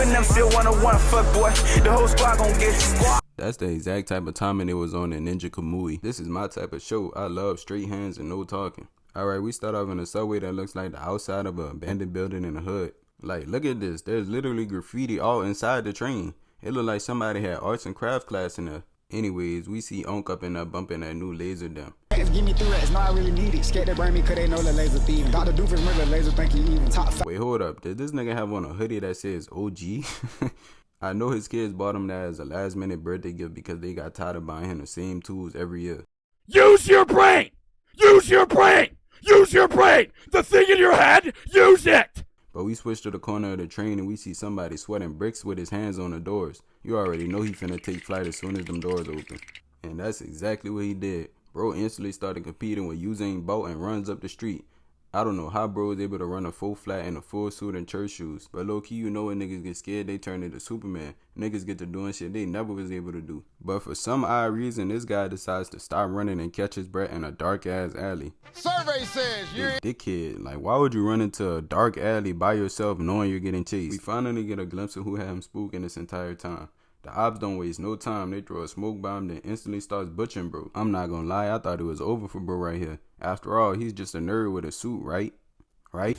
and them still 101, fuck boy. The whole squad gon' get you. That's the exact type of timing it was on in Ninja Kamui. This is my type of show. I love straight hands and no talking. Alright, we start off in a subway that looks like the outside of an abandoned building in the hood. Like, look at this. There's literally graffiti all inside the train. It looked like somebody had arts and crafts class in there. Anyways, we see Onk up in there bumping that new laser dim. Give me 3 rats, no, I really need it. Scared to burn me cause they know the laser thieving. Dr. Doofus murder laser think he even top 5. Wait, hold up. Did this nigga have on a hoodie that says OG? I know his kids bought him that as a last minute birthday gift because they got tired of buying him the same tools every year. Use your brain! Use your brain! Use your brain! The thing in your head, use it! But we switch to the corner of the train and we see somebody sweating bricks with his hands on the doors. You already know he finna take flight as soon as them doors open. And that's exactly what he did. Bro instantly started competing with Usain Bolt and runs up the street. I don't know how bro was able to run a full flat in a full suit and church shoes. But low key, you know when niggas get scared, they turn into Superman. Niggas get to doing shit they never was able to do. But for some odd reason, this guy decides to stop running and catch his breath in a dark ass alley. Survey says you're dickhead. Like, why would you run into a dark alley by yourself knowing you're getting chased? We finally get a glimpse of who had him spooking this entire time. The ops don't waste no time. They throw a smoke bomb then instantly starts butchering bro. I'm not gonna lie, I thought it was over for bro right here. After all, he's just a nerd with a suit, right?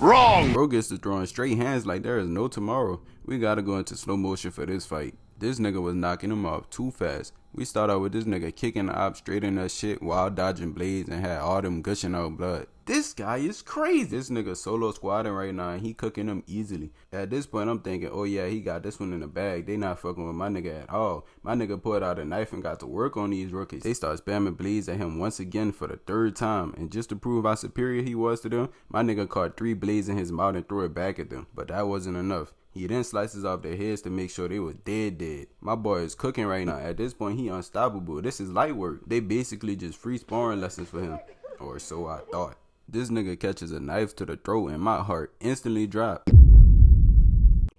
Wrong! Bro gets to throwing straight hands like there is no tomorrow. We gotta go into slow motion for this fight. This nigga was knocking him off too fast. We start out with this nigga kicking the op straight in that shit while dodging blades and had all them gushing out blood. This guy is crazy. This nigga solo squatting right now and he cooking them easily. At this point I'm thinking, oh yeah, he got this one in the bag. They not fucking with my nigga at all. My nigga pulled out a knife and got to work on these rookies. They start spamming blades at him once again for the 3rd time. And just to prove how superior he was to them, my nigga caught 3 blades in his mouth and threw it back at them. But that wasn't enough. He then slices off their heads to make sure they was dead. My boy is cooking right now. At this point, he unstoppable. This is light work. They basically just free sparring lessons for him. Or so I thought. This nigga catches a knife to the throat and my heart instantly dropped.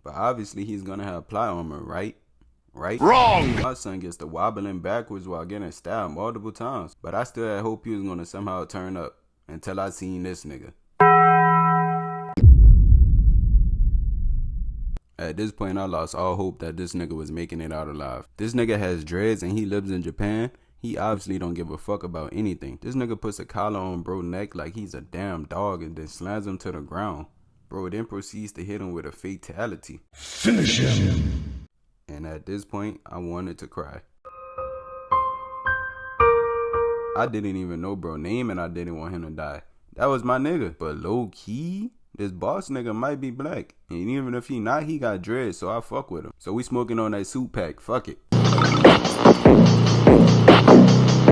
But obviously, he's gonna have plot armor, right? Wrong! My son gets to wobbling backwards while getting stabbed multiple times. But I still had hope he was gonna somehow turn up. Until I seen this nigga. At this point, I lost all hope that this nigga was making it out alive. This nigga has dreads and he lives in Japan. He obviously don't give a fuck about anything. This nigga puts a collar on bro's neck like he's a damn dog and then slams him to the ground. Bro then proceeds to hit him with a fatality. Finish him! And at this point, I wanted to cry. I didn't even know bro's name and I didn't want him to die. That was my nigga. But low key, this boss nigga might be black. And even if he not, he got dreads, so I fuck with him. So we smoking on that suit pack. Fuck it.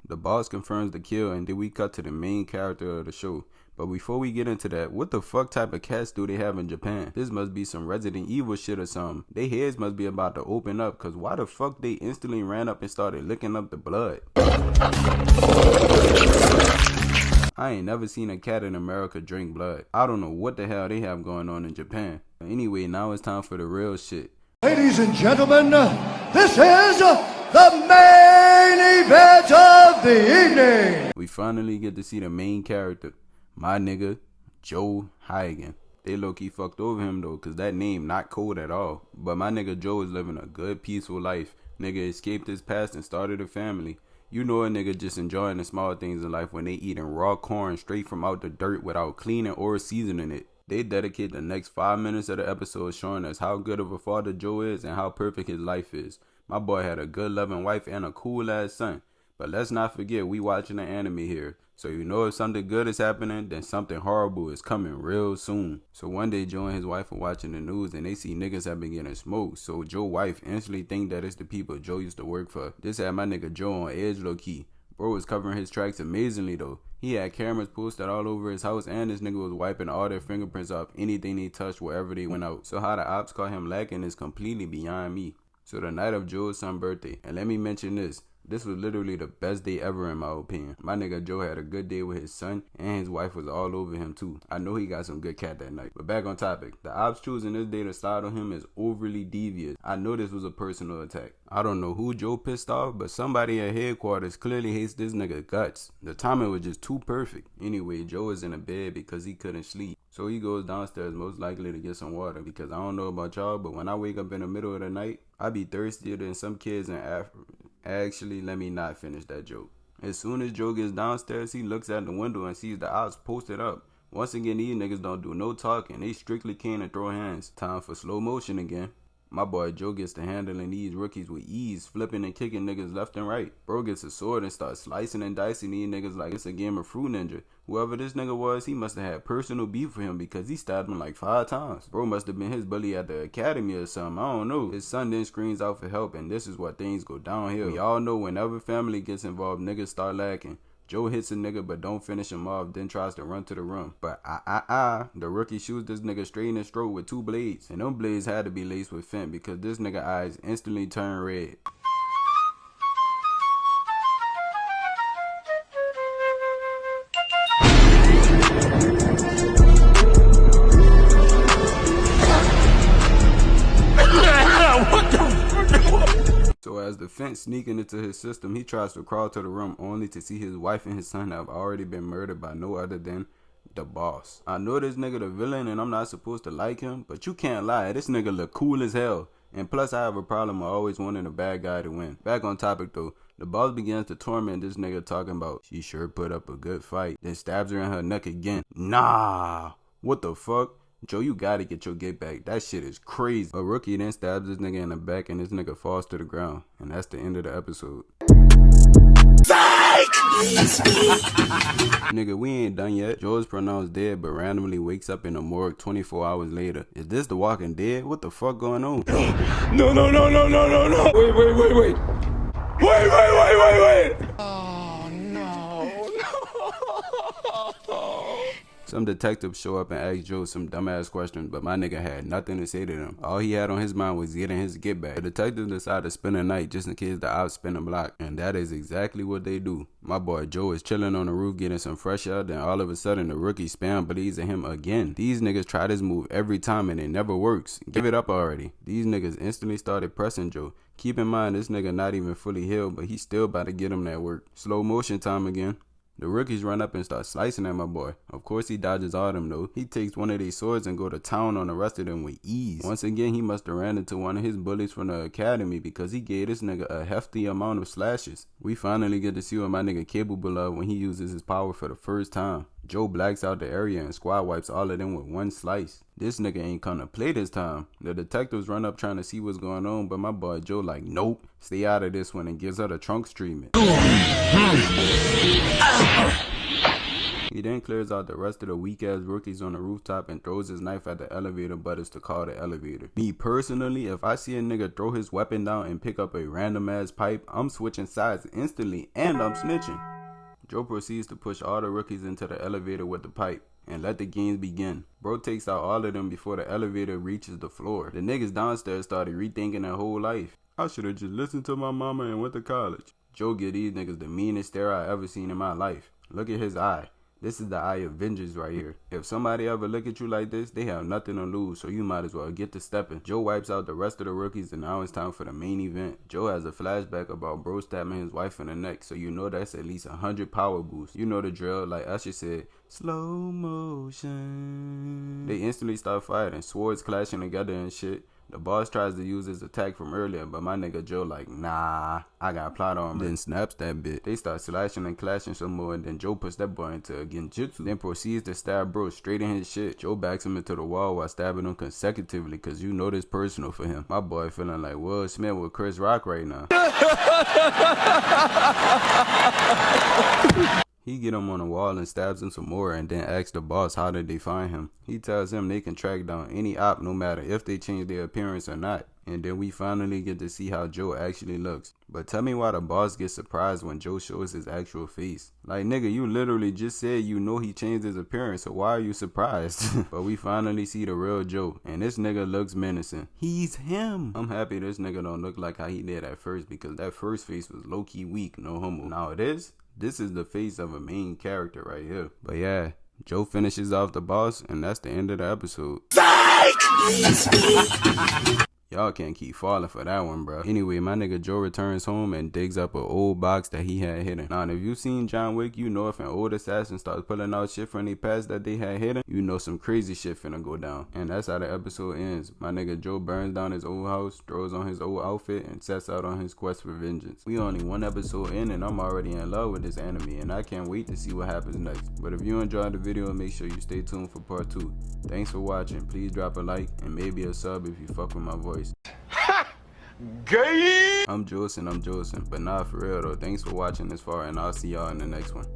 The boss confirms the kill and then we cut to the main character of the show. But before we get into that, what the fuck type of cats do they have in Japan? This must be some Resident Evil shit or something. They heads must be about to open up, cause why the fuck they instantly ran up and started licking up the blood? I ain't never seen a cat in America drink blood. I don't know what the hell they have going on in Japan. Anyway, now it's time for the real shit. Ladies and gentlemen, this is the main event of the evening. We finally get to see the main character, my nigga, Joe Higan. They low-key fucked over him though, cause that name not cold at all. But my nigga Joe is living a good, peaceful life. Nigga escaped his past and started a family. You know a nigga just enjoying the small things in life when they eating raw corn straight from out the dirt without cleaning or seasoning it. They dedicate the next 5 minutes of the episode showing us how good of a father Joe is and how perfect his life is. My boy had a good loving wife and a cool ass son. But let's not forget we watching an anime here. So you know if something good is happening, then something horrible is coming real soon. So one day Joe and his wife are watching the news and they see niggas have been getting smoked. So Joe's wife instantly think that it's the people Joe used to work for. This had my nigga Joe on edge low key. Bro was covering his tracks amazingly though. He had cameras posted all over his house and this nigga was wiping all their fingerprints off anything they touched wherever they went out. So how the ops caught him lacking is completely beyond me. So the night of Joe's son's birthday, and let me mention this. This was literally the best day ever in my opinion. My nigga Joe had a good day with his son and his wife was all over him too. I know he got some good cat that night. But back on topic, the ops choosing this day to slide on him is overly devious. I know this was a personal attack. I don't know who Joe pissed off, but somebody at headquarters clearly hates this nigga guts. The timing was just too perfect. Anyway, Joe is in a bed because he couldn't sleep. So he goes downstairs most likely to get some water, because I don't know about y'all, but when I wake up in the middle of the night, I be thirstier than some kids in Africa. Actually, let me not finish that joke. As soon as Joe gets downstairs, he looks out the window and sees the ops posted up. Once again, these niggas don't do no talking. They strictly can and throw hands. Time for slow motion again. My boy Joe gets to handling these rookies with ease, flipping and kicking niggas left and right. Bro gets a sword and starts slicing and dicing these niggas like it's a game of Fruit Ninja. Whoever this nigga was, he must have had personal beef for him, because he stabbed him like 5 times. Bro must have been his bully at the academy or something, I don't know. His son then screams out for help, and this is where things go downhill. We all know whenever family gets involved, niggas start lacking. Joe hits a nigga but don't finish him off, then tries to run to the room. But the rookie shoots this nigga straight in his throat with 2 blades. And them blades had to be laced with fent, because this nigga eyes instantly turn red. So as the fence sneaking into his system, he tries to crawl to the room, only to see his wife and his son have already been murdered by no other than the boss. I know this nigga the villain and I'm not supposed to like him, but you can't lie, this nigga look cool as hell. And plus I have a problem with always wanting a bad guy to win. Back on topic though, the boss begins to torment this nigga, talking about she sure put up a good fight, then stabs her in her neck again. Nah, what the fuck? Joe, you gotta get your get back. That shit is crazy. A rookie then stabs this nigga in the back and this nigga falls to the ground. And that's the end of the episode. Nigga, we ain't done yet. Joe is pronounced dead but randomly wakes up in the morgue 24 hours later. Is this The Walking Dead? What the fuck going on? No. Wait. Wait. Oh, no. Some detectives show up and ask Joe some dumbass questions, but my nigga had nothing to say to them. All he had on his mind was getting his get back. The detectives decide to spend a night just in case the ops spin a block, and that is exactly what they do. My boy Joe is chilling on the roof getting some fresh air, then all of a sudden the rookie spam believes in him again. These niggas try this move every time and it never works. Give it up already. These niggas instantly started pressing Joe. Keep in mind this nigga not even fully healed, but he's still about to get him that work. Slow motion time again. The rookies run up and start slicing at my boy. Of course he dodges all them though. He takes one of their swords and go to town on the rest of them with ease. Once again, he must have ran into one of his bullies from the academy, because he gave this nigga a hefty amount of slashes. We finally get to see what my nigga capable of when he uses his power for the first time. Joe blacks out the area and squad wipes all of them with one slice. This nigga ain't come to play this time. The detectives run up trying to see what's going on, but my boy Joe like, nope, stay out of this one, and gives her the trunks treatment. He then clears out the rest of the weak ass rookies on the rooftop and throws his knife at the elevator buttons to call the elevator. Me personally, if I see a nigga throw his weapon down and pick up a random ass pipe, I'm switching sides instantly and I'm snitching. Joe proceeds to push all the rookies into the elevator with the pipe and let the games begin. Bro takes out all of them before the elevator reaches the floor. The niggas downstairs started rethinking their whole life. I should have just listened to my mama and went to college. Joe give these niggas the meanest stare I ever seen in my life. Look at his eye. This is the eye of vengeance right here. If somebody ever look at you like this, they have nothing to lose, so you might as well get to stepping. Joe wipes out the rest of the rookies, and now it's time for the main event. Joe has a flashback about bro stabbing his wife in the neck, so you know that's at least 100 power boosts. You know the drill, like Usher said, slow motion. They instantly start fighting, swords clashing together and shit. The boss tries to use his attack from earlier, but my nigga Joe like, nah, I got a plot on him. Then snaps that bit. They start slashing and clashing some more, and then Joe puts that boy into a genjutsu. Then proceeds to stab bro straight in his shit. Joe backs him into the wall while stabbing him consecutively, cause you know this personal for him. My boy feeling like Will Smith with Chris Rock right now. He get him on the wall and stabs him some more, and then asks the boss how did they find him. He tells him they can track down any op no matter if they change their appearance or not. And then we finally get to see how Joe actually looks. But tell me why the boss gets surprised when Joe shows his actual face. Like nigga, you literally just said you know he changed his appearance, so why are you surprised? But we finally see the real Joe, and this nigga looks menacing. He's him. I'm happy this nigga don't look like how he did at first, because that first face was low-key weak, no homo. Now this is the face of a main character right here. But yeah, Joe finishes off the boss, and that's the end of the episode. Y'all can't keep falling for that one, bro. Anyway, my nigga Joe returns home and digs up an old box that he had hidden. Now, if you seen John Wick, you know if an old assassin starts pulling out shit from their past that they had hidden, you know some crazy shit finna go down. And that's how the episode ends. My nigga Joe burns down his old house, throws on his old outfit, and sets out on his quest for vengeance. We only one episode in and I'm already in love with this anime and I can't wait to see what happens next. But if you enjoyed the video, make sure you stay tuned for part 2. Thanks for watching. Please drop a like and maybe a sub if you fuck with my voice. Gay! I'm Joseph, but not for real though. Thanks for watching this far and I'll see y'all in the next one.